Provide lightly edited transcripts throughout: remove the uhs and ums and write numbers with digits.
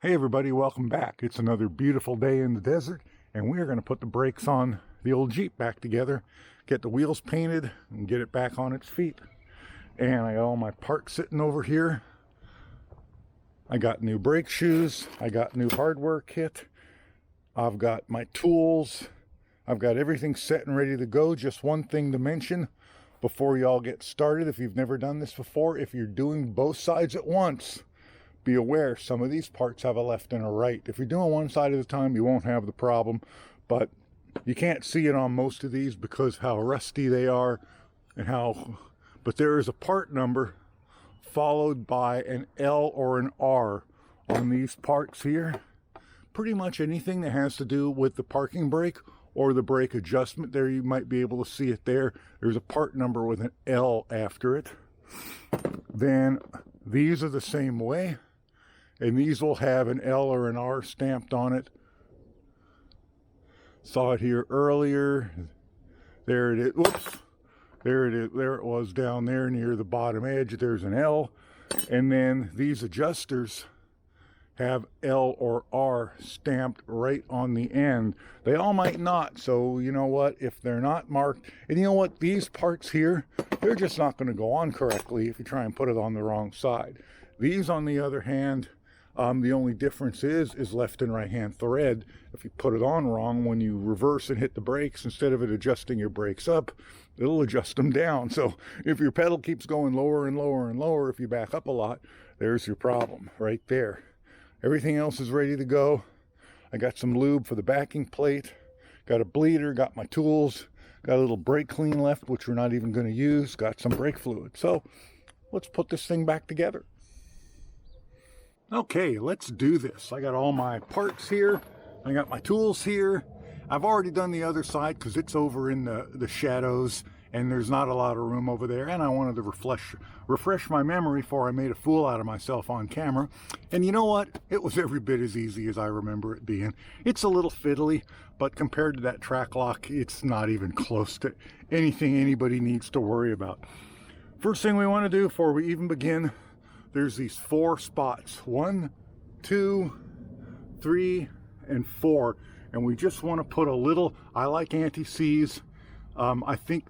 Hey everybody, welcome back. It's another beautiful day in the desert, and we are going to put the brakes on the old Jeep back together, get the wheels painted, and get it back on its feet. And I got all my parts sitting over here. I got new brake shoes, I got new hardware kit, I've got my tools, I've got everything set and ready to go. Just one thing to mention before y'all get started, if you've never done this before, if you're doing both sides at once, be aware some of these parts have a left and a right. If you're doing one side at a time, you won't have the problem, but you can't see it on most of these because how rusty they are and but there is a part number followed by an L or an R on these parts here. Pretty much anything that has to do with the parking brake or the brake adjustment, there you might be able to see it there. There's a part number with an L after it. Then these are the same way. And these will have an L or an R stamped on it. Saw it here earlier. There it is. Whoops. There it is. There it was down there near the bottom edge. There's an L. And then these adjusters have L or R stamped right on the end. They all might not. So you know what? If they're not marked, and you know what? These parts here, they're just not going to go on correctly if you try and put it on the wrong side. These, on the other hand, the only difference is left and right hand thread. If you put it on wrong, when you reverse and hit the brakes, instead of it adjusting your brakes up, it'll adjust them down. So if your pedal keeps going lower and lower and lower, if you back up a lot, there's your problem right there. Everything else is ready to go. I got some lube for the backing plate, got a bleeder, got my tools, got a little brake clean left, which we're not even going to use, got some brake fluid. So let's put this thing back together. Okay, let's do this. I got all my parts here. I got my tools here. I've already done the other side because it's over in the shadows and there's not a lot of room over there. And I wanted to refresh my memory before I made a fool out of myself on camera. And you know what? It was every bit as easy as I remember it being. It's a little fiddly, but compared to that Trac-Loc, it's not even close to anything anybody needs to worry about. First thing we want to do before we even begin, there's these 4 spots, 1, 2, 3, and 4, and we just want to put a little, I like anti-seize. I think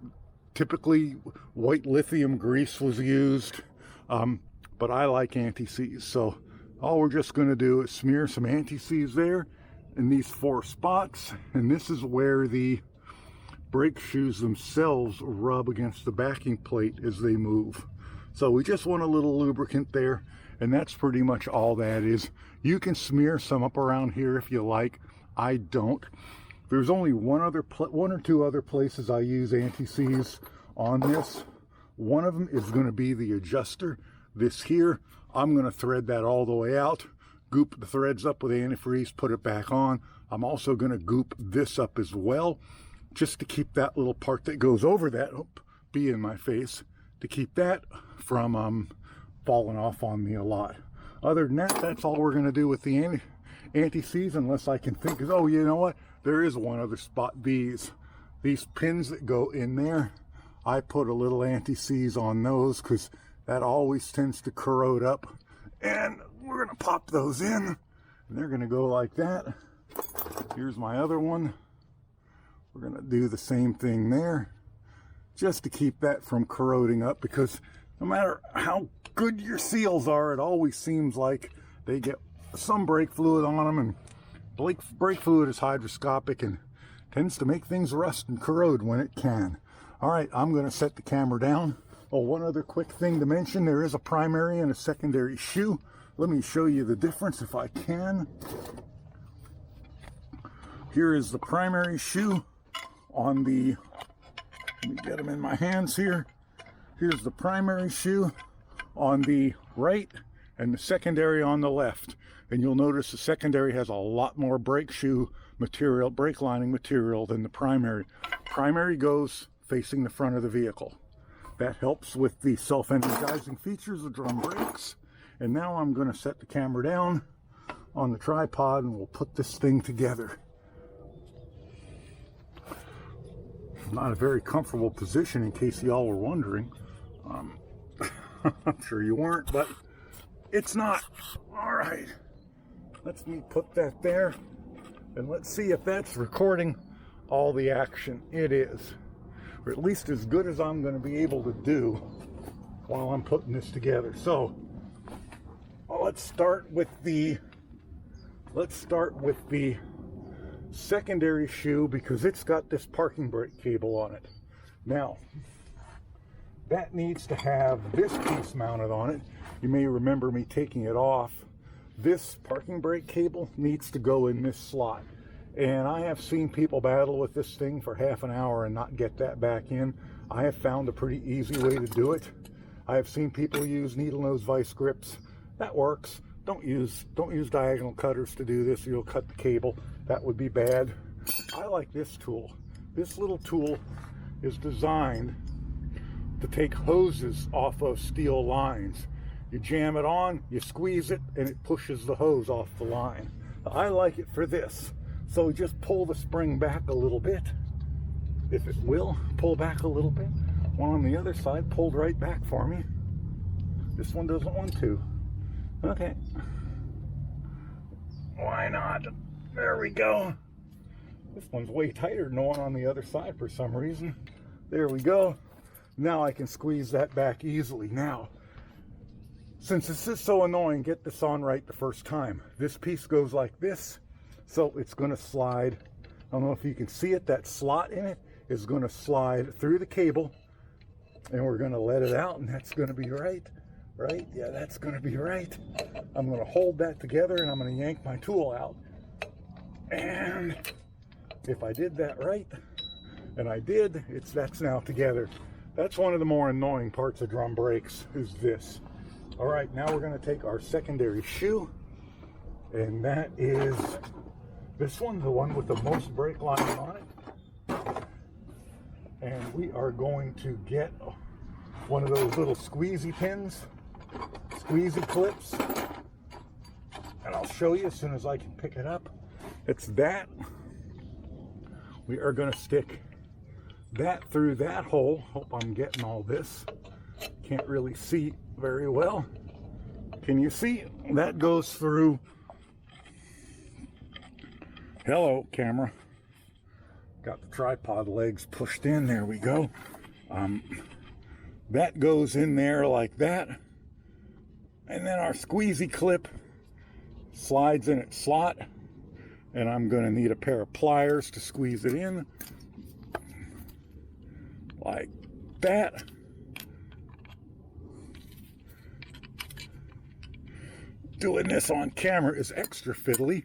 typically white lithium grease was used, but I like anti-seize. So all we're just going to do is smear some anti-seize there in these 4 spots, and this is where the brake shoes themselves rub against the backing plate as they move. So we just want a little lubricant there, and that's pretty much all that is. You can smear some up around here if you like. I don't. There's only one or two other places I use anti-seize on this. One of them is going to be the adjuster. This here, I'm going to thread that all the way out, goop the threads up with antifreeze, put it back on. I'm also going to goop this up as well, just to keep that little part that goes over that, be in my face, to keep that from falling off on me a lot. Other than that, that's all we're going to do with the anti-seize, unless I can think of, oh, you know what? There is one other spot. These pins that go in there, I put a little anti-seize on those because that always tends to corrode up. And we're going to pop those in, and they're going to go like that. Here's my other one. We're going to do the same thing there, just to keep that from corroding up, because no matter how good your seals are, it always seems like they get some brake fluid on them, and brake fluid is hygroscopic and tends to make things rust and corrode when it can. All right, I'm going to set the camera down. Oh, one other quick thing to mention, there is a primary and a secondary shoe. Let me show you the difference if I can. Here is the primary shoe on the, let me get them in my hands here. Here's the primary shoe on the right and the secondary on the left. And you'll notice the secondary has a lot more brake shoe material, brake lining material than the primary. Primary goes facing the front of the vehicle. That helps with the self-energizing features of drum brakes. And now I'm going to set the camera down on the tripod and we'll put this thing together. Not a very comfortable position, in case y'all were wondering. I'm sure you weren't, but it's not. All right. Let's me put that there, and let's see if that's recording all the action. It is, or at least as good as I'm going to be able to do while I'm putting this together. So let's start with the secondary shoe, because it's got this parking brake cable on it. Now that needs to have this piece mounted on it. You may remember me taking it off. This parking brake cable needs to go in this slot, and I have seen people battle with this thing for half an hour and not get that back in. I have found a pretty easy way to do it. I have seen people use needle nose vice grips. That works. Don't use diagonal cutters to do this. You'll cut the cable. That would be bad. I like this tool. This little tool is designed to take hoses off of steel lines. You jam it on, you squeeze it, and it pushes the hose off the line. I like it for this. So just pull the spring back a little bit. If it will, pull back a little bit. One on the other side pulled right back for me. This one doesn't want to. Okay. Why not? There we go. This one's way tighter than the one on the other side for some reason. There we go. Now I can squeeze that back easily. Now, since this is so annoying, get this on right the first time. This piece goes like this, so it's going to slide. I don't know if you can see it. That slot in it is going to slide through the cable, and we're going to let it out, and that's going to be right. Right? Yeah, that's going to be right. I'm going to hold that together, and I'm going to yank my tool out. And if I did that right, and I did, that's now together. That's one of the more annoying parts of drum brakes, is this. All right, now we're going to take our secondary shoe, and that is this one, the one with the most brake line on it. And we are going to get one of those little squeezy pins, squeezy clips, and I'll show you as soon as I can pick it up. It's that. We are going to stick that through that hole. Hope I'm getting all this. Can't really see very well. Can you see? That goes through. Hello, camera. Got the tripod legs pushed in. There we go. That goes in there like that. And then our squeezy clip slides in its slot. And I'm going to need a pair of pliers to squeeze it in. Like that. Doing this on camera is extra fiddly.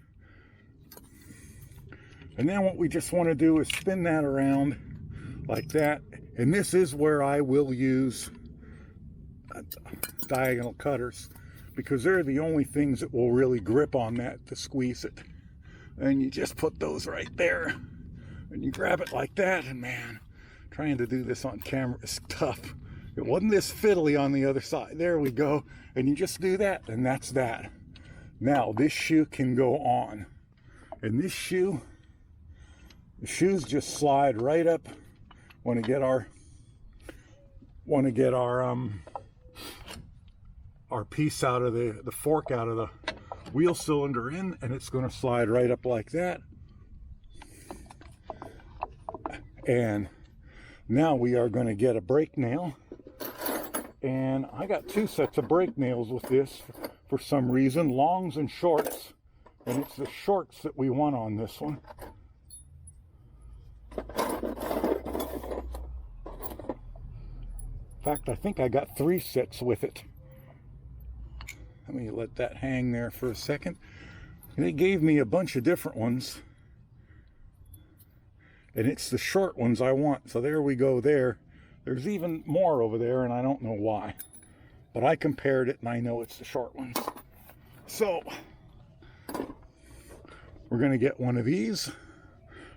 And then what we just want to do is spin that around like that. And this is where I will use diagonal cutters, because they're the only things that will really grip on that to squeeze it. And you just put those right there. And you grab it like that. And man, trying to do this on camera is tough. It wasn't this fiddly on the other side. There we go. And you just do that, and that's that. Now this shoe can go on. And this shoe, the shoes just slide right up. Want to get our piece out of the fork out of the wheel cylinder in, and it's going to slide right up like that. And now we are going to get a brake nail, and I got two sets of brake nails with this for some reason, longs and shorts, and it's the shorts that we want on this one. In fact, I think I got 3 sets with it. Let me let that hang there for a second. And they gave me a bunch of different ones. And it's the short ones I want. So there we go there. There's even more over there, and I don't know why. But I compared it, and I know it's the short ones. So we're going to get one of these.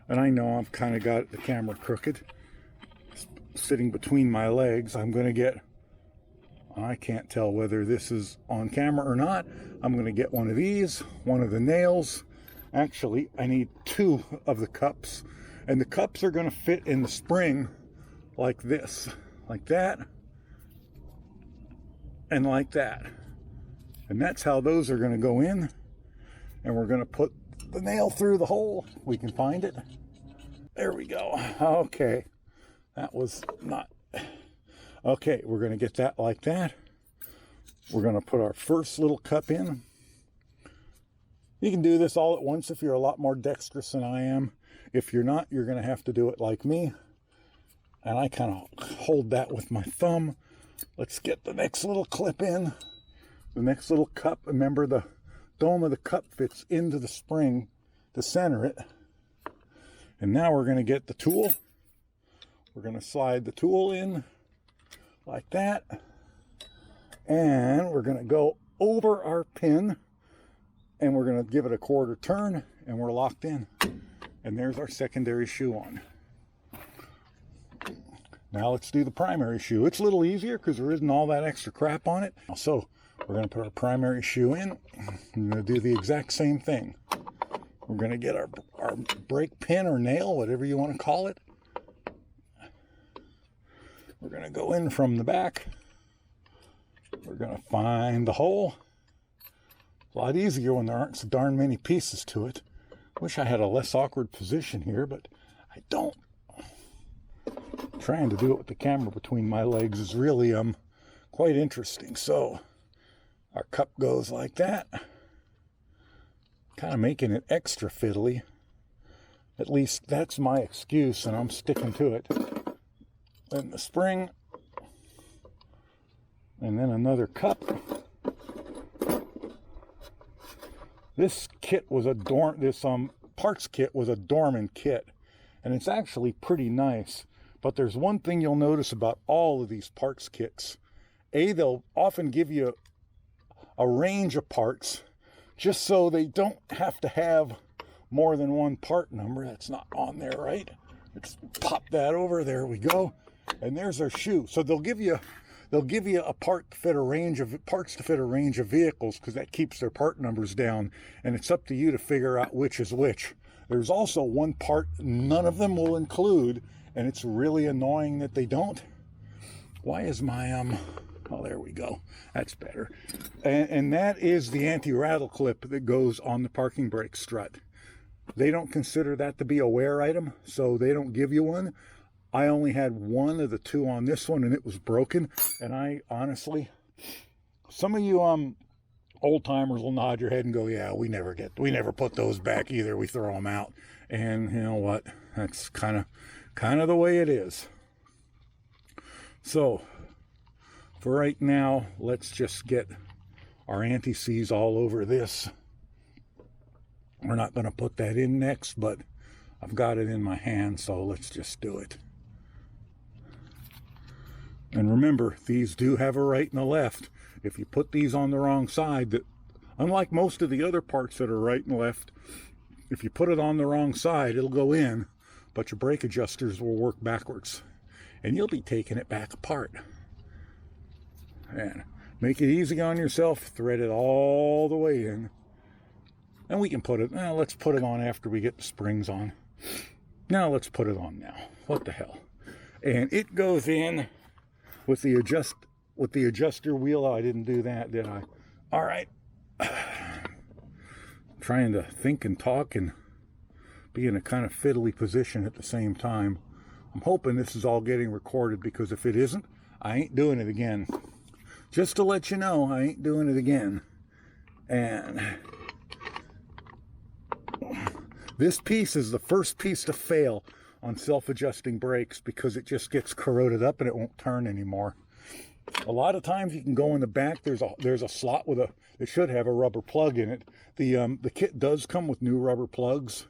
And I know I've kind of got the camera crooked, sitting between my legs. I'm going to get, I can't tell whether this is on camera or not. I'm going to get one of these, one of the nails. Actually, I need 2 of the cups. And the cups are going to fit in the spring like this, like that, and like that. And that's how those are going to go in. and we're going to put the nail through the hole. We can find it. There we go. Okay, that was not... Okay, we're going to get that like that. We're going to put our first little cup in. You can do this all at once if you're a lot more dexterous than I am. If you're not, you're going to have to do it like me. And I kind of hold that with my thumb. Let's get the next little clip in. The next little cup. Remember, the dome of the cup fits into the spring to center it. And now we're going to get the tool. We're going to slide the tool in like that. And we're going to go over our pin. And we're going to give it a quarter turn. And we're locked in. And there's our secondary shoe on. Now let's do the primary shoe. It's a little easier because there isn't all that extra crap on it. So we're going to put our primary shoe in. I'm going to do the exact same thing. We're going to get our brake pin or nail, whatever you want to call it. We're going to go in from the back. We're going to find the hole. It's a lot easier when there aren't so darn many pieces to it. Wish I had a less awkward position here, but I don't. Trying to do it with the camera between my legs is really quite interesting. So our cup goes like that, kind of making it extra fiddly. At least that's my excuse, and I'm sticking to it. Then the spring, and then another cup. This kit was a parts kit was a Dorman kit, and it's actually pretty nice. But there's one thing you'll notice about all of these parts kits. They'll often give you a range of parts just so they don't have to have more than one part number. That's not on there, right? Let's pop that over. There we go. And there's our shoe. So they'll give you a part to fit a range of parts to fit a range of vehicles, because that keeps their part numbers down, and it's up to you to figure out which is which. There's also one part none of them will include, and it's really annoying that they don't. Why is my oh, there we go. That's better. And that is the anti-rattle clip that goes on the parking brake strut. They don't consider that to be a wear item, so they don't give you one. I only had one of the two on this one, and it was broken. And I honestly, some of you old timers will nod your head and go, yeah, we never put those back either. We throw them out. And you know what? That's kind of the way it is. So for right now, let's just get our anti-seize all over this. We're not going to put that in next, but I've got it in my hand, so let's just do it. And remember, these do have a right and a left. If you put these on the wrong side, that unlike most of the other parts that are right and left, if you put it on the wrong side, it'll go in, but your brake adjusters will work backwards, and you'll be taking it back apart. And make it easy on yourself, thread it all the way in, and we can put it, let's put it on after we get the springs on. Now let's put it on now. What the hell? And it goes in with the adjuster wheel. Oh, I didn't do that, did I? All right. Trying to think and talk and be in a kind of fiddly position at the same time. I'm hoping this is all getting recorded, because if it isn't, I ain't doing it again. Just to let you know, I ain't doing it again. And this piece is the first piece to fail on self-adjusting brakes, because it just gets corroded up and it won't turn anymore. A lot of times you can go in the back, there's a slot with it should have a rubber plug in it. The kit does come with new rubber plugs.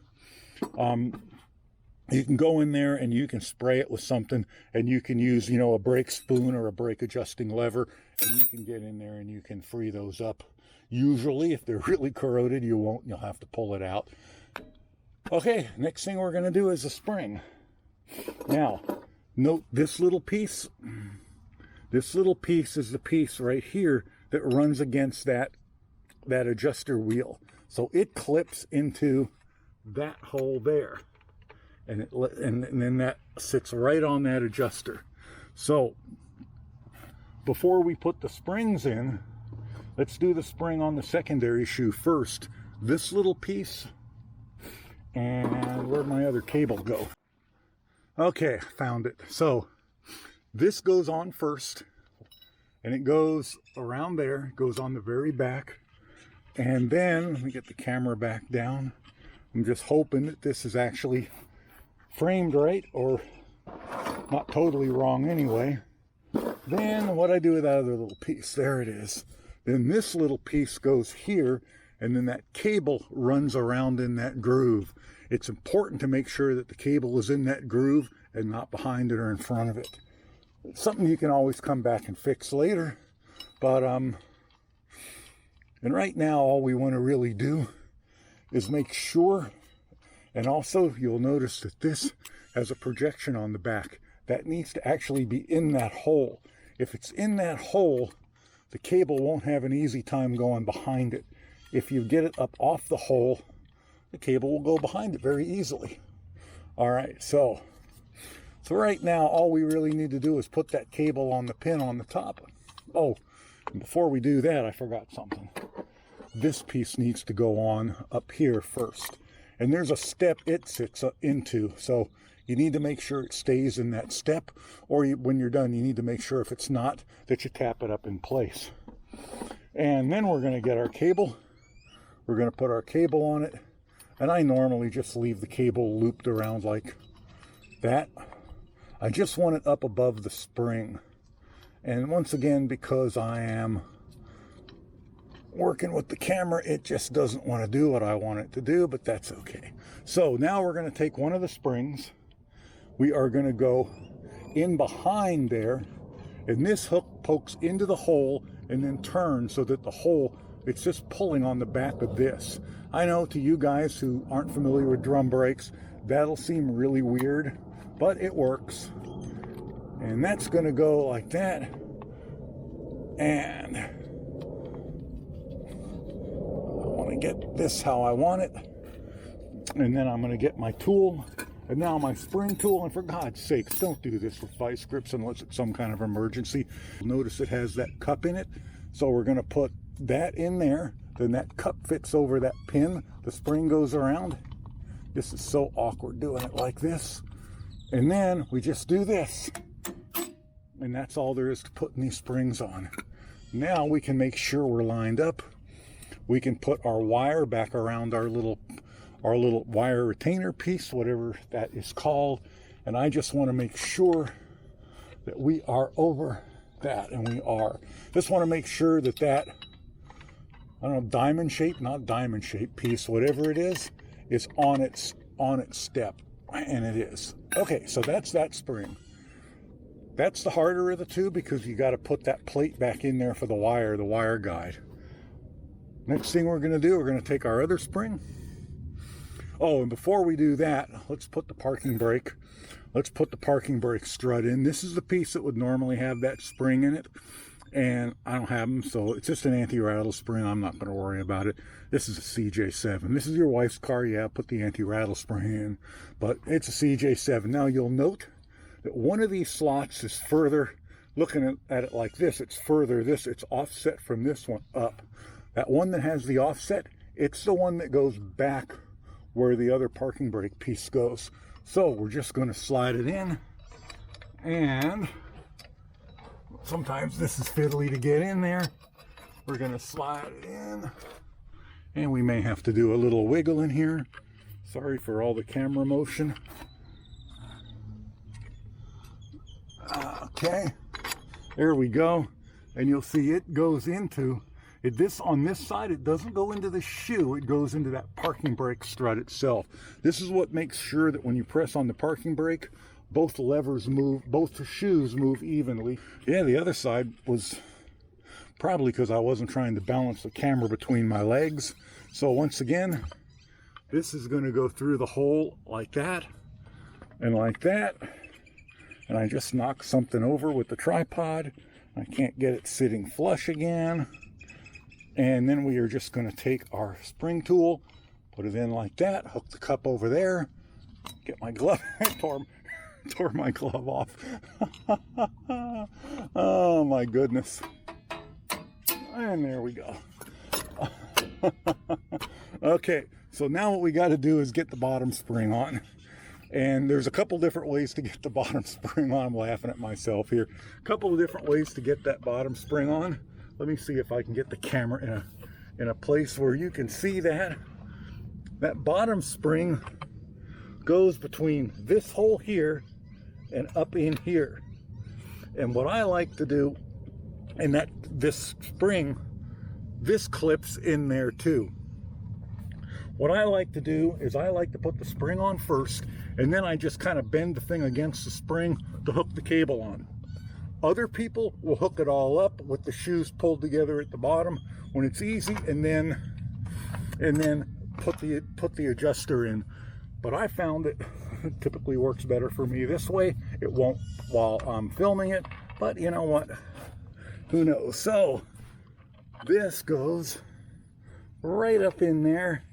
You can go in there and you can spray it with something, and you can use, a brake spoon or a brake adjusting lever, and you can get in there and you can free those up. Usually, if they're really corroded, you'll have to pull it out. Okay, next thing we're going to do is a spring. Now, note this little piece. This little piece is the piece right here that runs against that adjuster wheel. So it clips into that hole there. And then that sits right on that adjuster. So before we put the springs in, let's do the spring on the secondary shoe first. this little piece. And where'd my other cable go? Okay, found it. So this goes on first, and it goes around there, goes on the very back. And then, let me get the camera back down. I'm just hoping that this is actually framed right, or not totally wrong anyway. Then what I do with that other little piece, there it is. Then this little piece goes here, and then that cable runs around in that groove. It's important to make sure that the cable is in that groove and not behind it or in front of it. It's something you can always come back and fix later. But, and right now all we want to really do is make sure, and also you'll notice that this has a projection on the back. That needs to actually be in that hole. If it's in that hole, the cable won't have an easy time going behind it. If you get it up off the hole, the cable will go behind it very easily. All right, so right now, all we really need to do is put that cable on the pin on the top. Oh, and before we do that, I forgot something. This piece needs to go on up here first. And there's a step it sits into, so you need to make sure it stays in that step, or when you're done, you need to make sure if it's not, that you tap it up in place. And then we're going to get our cable. We're going to put our cable on it. And I normally just leave the cable looped around like that. I just want it up above the spring. And once again, because I am working with the camera, it just doesn't want to do what I want it to do, but that's okay. So now we're going to take one of the springs. We are going to go in behind there, and this hook pokes into the hole and then turns so that the hole, it's just pulling on the back of this. I know to you guys who aren't familiar with drum brakes, that'll seem really weird, but it works. And that's going to go like that. And I want to get this how I want it. And then I'm going to get my tool. And now my spring tool, and for God's sakes, don't do this with vice grips unless it's some kind of emergency. Notice it has that cup in it. So we're going to put that in there. Then that cup fits over that pin. The spring goes around. This is so awkward doing it like this. And then we just do this. And that's all there is to putting these springs on. Now we can make sure we're lined up. We can put our wire back around our little wire retainer piece, whatever that is called. And I just want to make sure that we are over that, and we are. Just want to make sure that that, I don't know, diamond shape, not diamond shape piece, whatever it is on its step, and it is. Okay, so that's that spring. That's the harder of the two because you got to put that plate back in there for the wire guide. Next thing we're going to do, we're going to take our other spring. Oh, and before we do that, let's put the parking brake. Let's put the parking brake strut in. This is the piece that would normally have that spring in it, and I don't have them, so it's just an anti-rattle spring. I'm not going to worry about it. This is a CJ-7. This is your wife's car. Yeah, put the anti-rattle spring in, but it's a CJ-7. Now you'll note that one of these slots is further, looking at it like this, it's further, it's offset from this one up. That one that has the offset, it's the one that goes back where the other parking brake piece goes. So we're just going to slide it in, and sometimes this is fiddly to get in there. We're going to slide it in, and we may have to do a little wiggle in here. Sorry for all the camera motion. Okay, there we go. And you'll see it goes into on this side, it doesn't go into the shoe, it goes into that parking brake strut itself. This is what makes sure that when you press on the parking brake, both levers move, both the shoes move evenly. Yeah, the other side was probably because I wasn't trying to balance the camera between my legs. So once again, this is going to go through the hole like that and like that. And I just knocked something over with the tripod. I can't get it sitting flush again. And then we are just going to take our spring tool, put it in like that, hook the cup over there, get my glove, tore my glove off. Oh my goodness. And there we go. Okay, so now what we got to do is get the bottom spring on. And there's a couple different ways to get the bottom spring on. I'm laughing at myself here. A couple of different ways to get that bottom spring on. Let me see if I can get the camera in a place where you can see that. That bottom spring goes between this hole here and up in here. And what I like to do, and that this spring, this clips in there too. What I like to do is I like to put the spring on first, and then I just kind of bend the thing against the spring to hook the cable on. Other people will hook it all up with the shoes pulled together at the bottom when it's easy, and then put the adjuster in. But I found it typically works better for me this way. It won't while I'm filming it, but you know what? Who knows? So this goes right up in there.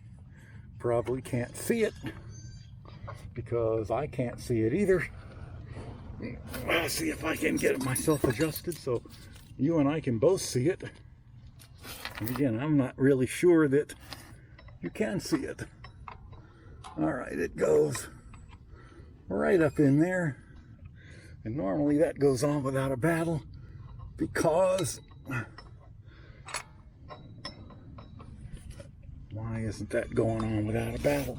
Probably can't see it because I can't see it either. I'll see if I can get myself adjusted so you and I can both see it. And again, I'm not really sure that you can see it. All right, it goes right up in there. And normally that goes on without a battle because why isn't that going on without a battle?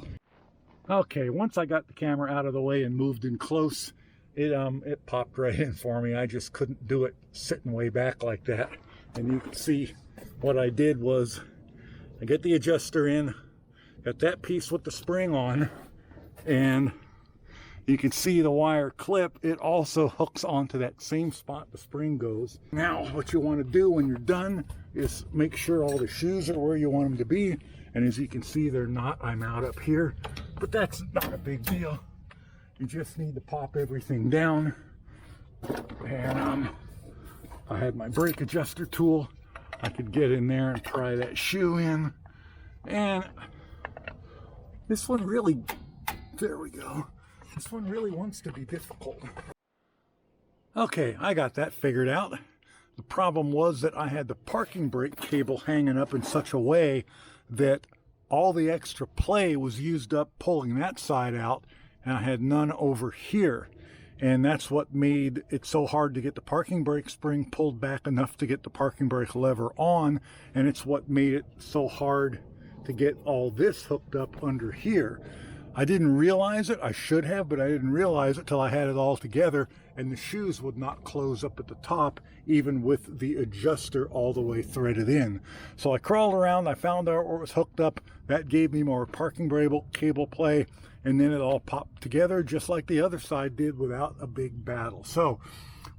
Okay, once I got the camera out of the way and moved in close, it popped right in for me. I just couldn't do it sitting way back like that. And you can see what I did was I get the adjuster in, got that piece with the spring on, and you can see the wire clip. It also hooks onto that same spot the spring goes. Now, what you want to do when you're done is make sure all the shoes are where you want them to be. And as you can see, they're not. I'm out up here, but that's not a big deal. You just need to pop everything down. And I had my brake adjuster tool. I could get in there and pry that shoe in. And this one really, there we go. This one really wants to be difficult. Okay, I got that figured out. The problem was that I had the parking brake cable hanging up in such a way that all the extra play was used up pulling that side out, and I had none over here. And that's what made it so hard to get the parking brake spring pulled back enough to get the parking brake lever on, and it's what made it so hard to get all this hooked up under here. I didn't realize it. I should have, but I didn't realize it till I had it all together, and the shoes would not close up at the top even with the adjuster all the way threaded in. So I crawled around, I found out where it was hooked up. That gave me more parking brake cable play, and then it all popped together just like the other side did without a big battle. So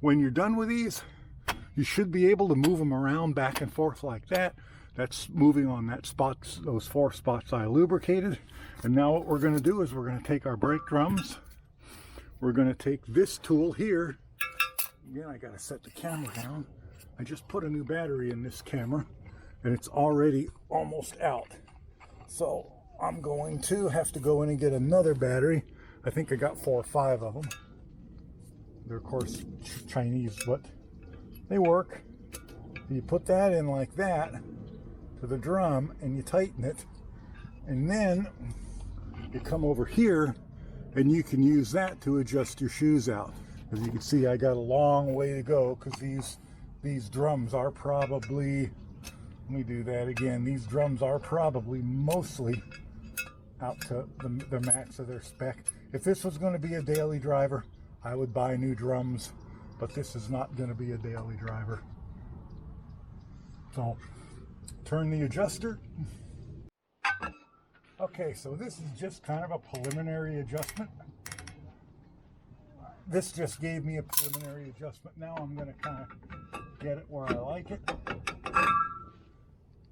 when you're done with these, you should be able to move them around back and forth like that. That's moving on that spots, those 4 spots I lubricated. And now what we're going to do is we're going to take our brake drums. We're going to take this tool here. Again, I got to set the camera down. I just put a new battery in this camera, and it's already almost out. So I'm going to have to go in and get another battery. I think I got 4 or 5 of them. They're of course Chinese, but they work. You put that in like that to the drum and you tighten it, and then you come over here and you can use that to adjust your shoes out. As you can see, I got a long way to go because these drums are probably, let me do that again, these drums are probably mostly out to the max of their spec. If this was going to be a daily driver, I would buy new drums, but this is not going to be a daily driver. So turn the adjuster. Okay, so this is just kind of a preliminary adjustment. This just gave me a preliminary adjustment. Now I'm going to kind of get it where I like it,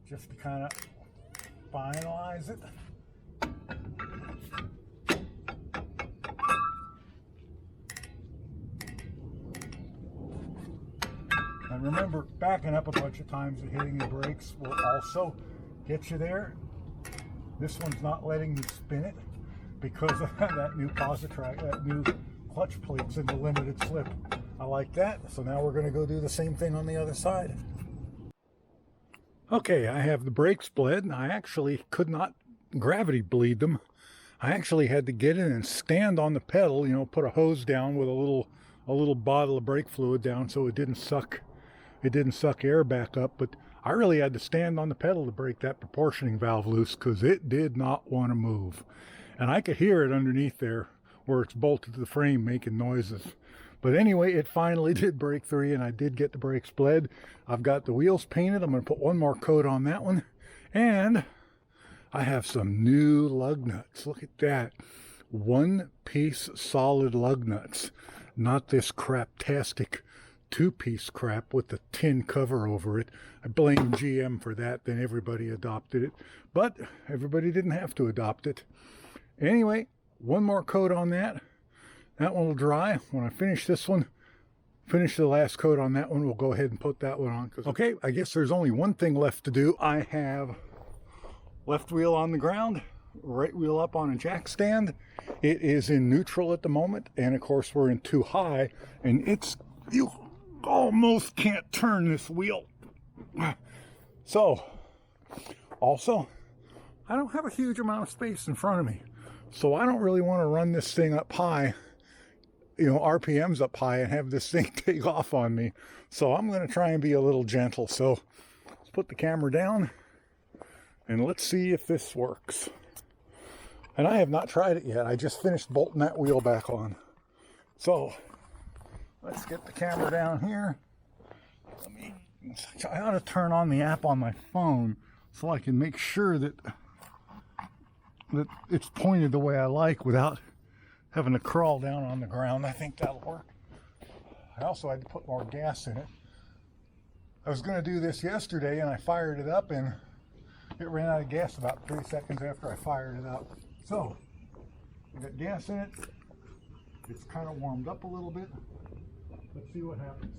just to kind of finalize it. And remember, backing up a bunch of times and hitting the brakes will also get you there. This one's not letting me spin it because of that new that new clutch plates in the limited slip. I like that. So now we're going to go do the same thing on the other side. Okay, I have the brakes bled, and I actually could not gravity bleed them. I actually had to get in and stand on the pedal, you know, put a hose down with a little bottle of brake fluid down so it didn't suck air back up. But I really had to stand on the pedal to break that proportioning valve loose because it did not want to move. And I could hear it underneath there where it's bolted to the frame making noises. But anyway, it finally did break free and I did get the brakes bled. I've got the wheels painted. I'm going to put one more coat on that one. And I have some new lug nuts. Look at that. One-piece solid lug nuts. Not this craptastic two-piece crap with the tin cover over it. I blame GM for that. Then everybody adopted it. But everybody didn't have to adopt it. Anyway, one more coat on that. That one will dry. When I finish this one, finish the last coat on that one, we'll go ahead and put that one on. Okay, I guess there's only one thing left to do. I have left wheel on the ground, right wheel up on a jack stand. It is in neutral at the moment, and of course we're in too high, and you almost can't turn this wheel. So, also, I don't have a huge amount of space in front of me, so I don't really want to run this thing up high, you know, RPMs up high and have this thing take off on me. So I'm going to try and be a little gentle. So let's put the camera down. And let's see if this works. And I have not tried it yet. I just finished bolting that wheel back on. So let's get the camera down here. I ought to turn on the app on my phone so I can make sure that it's pointed the way I like without having to crawl down on the ground. I think that'll work. I also had to put more gas in it. I was going to do this yesterday and I fired it up and it ran out of gas about 3 seconds after I fired it up. So, I got gas in it. It's kind of warmed up a little bit. Let's see what happens.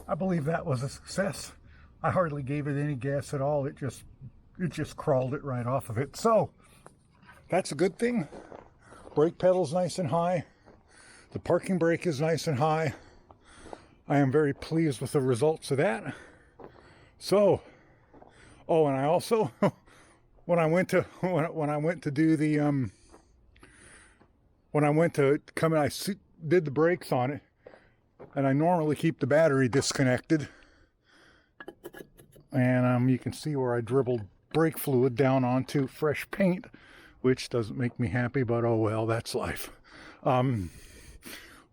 I believe that was a success. I hardly gave it any gas at all. It just crawled it right off of it. So that's a good thing. Brake pedal's nice and high. The parking brake is nice and high. I am very pleased with the results of that. So, oh, and I also when I went to come in, I did the brakes on it. And I normally keep the battery disconnected. And you can see where I dribbled brake fluid down onto fresh paint, which doesn't make me happy, but oh well, that's life. One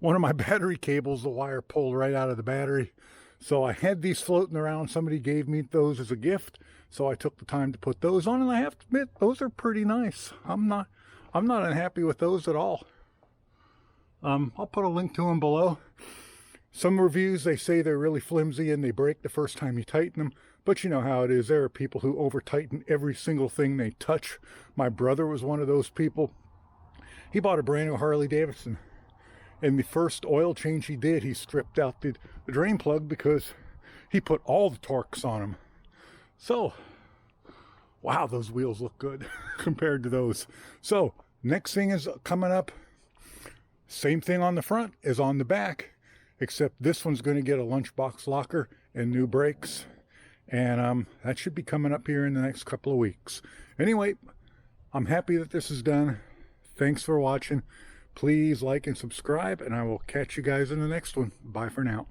of my battery cables, the wire pulled right out of the battery. So I had these floating around. Somebody gave me those as a gift. So I took the time to put those on, and I have to admit, those are pretty nice. I'm not unhappy with those at all. I'll put a link to them below. Some reviews, they say they're really flimsy and they break the first time you tighten them. But you know how it is. There are people who over-tighten every single thing they touch. My brother was one of those people. He bought a brand new Harley Davidson. And the first oil change he did, he stripped out the drain plug because he put all the Torx on them. So, wow, those wheels look good compared to those. So, next thing is coming up. Same thing on the front as on the back. Except this one's going to get a lunchbox locker and new brakes. And that should be coming up here in the next couple of weeks. Anyway, I'm happy that this is done. Thanks for watching. Please like and subscribe, and I will catch you guys in the next one. Bye for now.